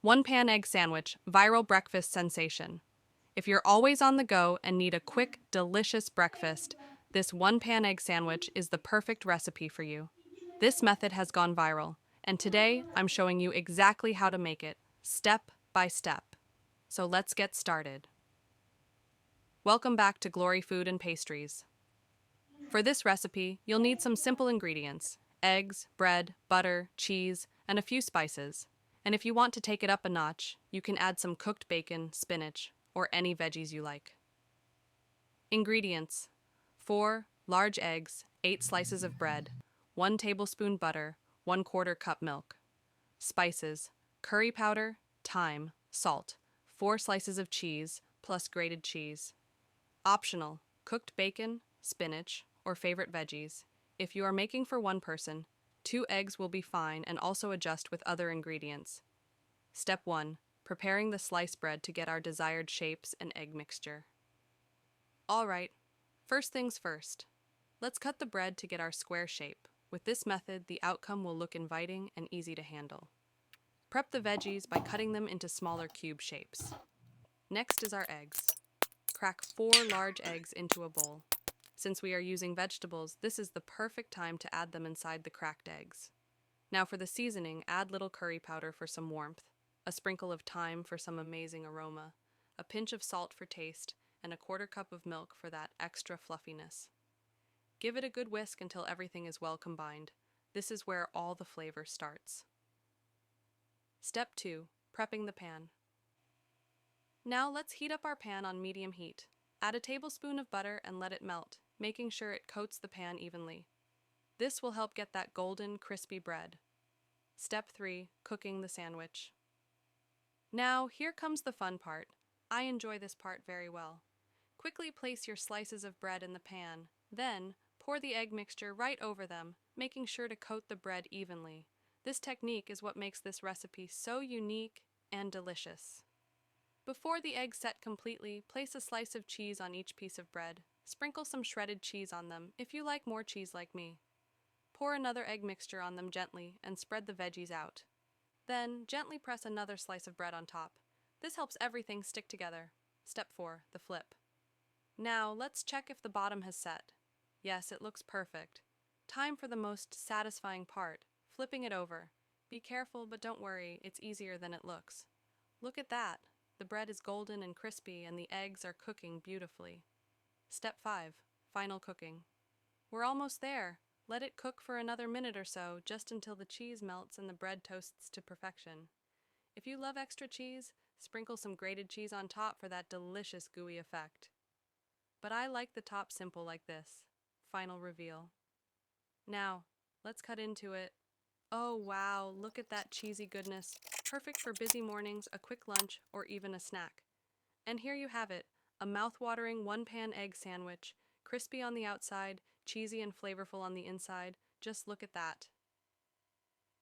One pan egg sandwich, viral breakfast sensation. If you're always on the go and need a quick, delicious breakfast, this one pan egg sandwich is the perfect recipe for you. This method has gone viral, and today I'm showing you exactly how to make it, step by step. So let's get started. Welcome back to Glory Food and Pastries. For this recipe, you'll need some simple ingredients: eggs, bread, butter, cheese, and a few spices. And if you want to take it up a notch, you can add some cooked bacon, spinach, or any veggies you like. Ingredients: 4 large eggs, 8 slices of bread, 1 tablespoon butter, 1/4 cup milk. Spices: curry powder, thyme, salt, 4 slices of cheese, plus grated cheese. Optional: cooked bacon, spinach, or favorite veggies. If you are making for one person, 2 eggs will be fine, and also adjust with other ingredients. Step 1. Preparing the sliced bread to get our desired shapes and egg mixture. Alright, first things first. Let's cut the bread to get our square shape. With this method, the outcome will look inviting and easy to handle. Prep the veggies by cutting them into smaller cube shapes. Next is our eggs. Crack 4 large eggs into a bowl. Since we are using vegetables, this is the perfect time to add them inside the cracked eggs. Now for the seasoning, add little curry powder for some warmth, a sprinkle of thyme for some amazing aroma, a pinch of salt for taste, and a 1/4 cup of milk for that extra fluffiness. Give it a good whisk until everything is well combined. This is where all the flavor starts. Step 2. Prepping the pan. Now let's heat up our pan on medium heat. Add a tablespoon of butter and let it melt, making sure it coats the pan evenly. This will help get that golden, crispy bread. Step 3. Cooking the sandwich. Now, here comes the fun part. I enjoy this part very well. Quickly place your slices of bread in the pan, then pour the egg mixture right over them, making sure to coat the bread evenly. This technique is what makes this recipe so unique and delicious. Before the eggs set completely, place a slice of cheese on each piece of bread. Sprinkle some shredded cheese on them if you like more cheese like me. Pour another egg mixture on them gently and spread the veggies out. Then, gently press another slice of bread on top. This helps everything stick together. Step 4. The flip. Now, let's check if the bottom has set. Yes, it looks perfect. Time for the most satisfying part, flipping it over. Be careful, but don't worry, it's easier than it looks. Look at that. The bread is golden and crispy, and the eggs are cooking beautifully. Step 5. Final cooking. We're almost there. Let it cook for another minute or so, just until the cheese melts and the bread toasts to perfection. If you love extra cheese, sprinkle some grated cheese on top for that delicious gooey effect. But I like the top simple like this. Final reveal. Now, let's cut into it. Oh wow, look at that cheesy goodness. Perfect for busy mornings, a quick lunch, or even a snack. And here you have it, a mouth-watering one-pan egg sandwich, crispy on the outside, cheesy and flavorful on the inside. Just look at that.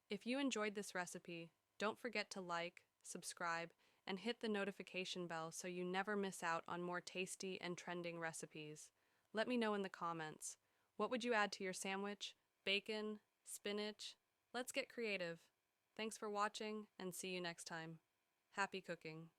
If you enjoyed this recipe, don't forget to like, subscribe, and hit the notification bell so you never miss out on more tasty and trending recipes. Let me know in the comments. What would you add to your sandwich? Bacon? Spinach? Let's get creative. Thanks for watching, and see you next time. Happy cooking.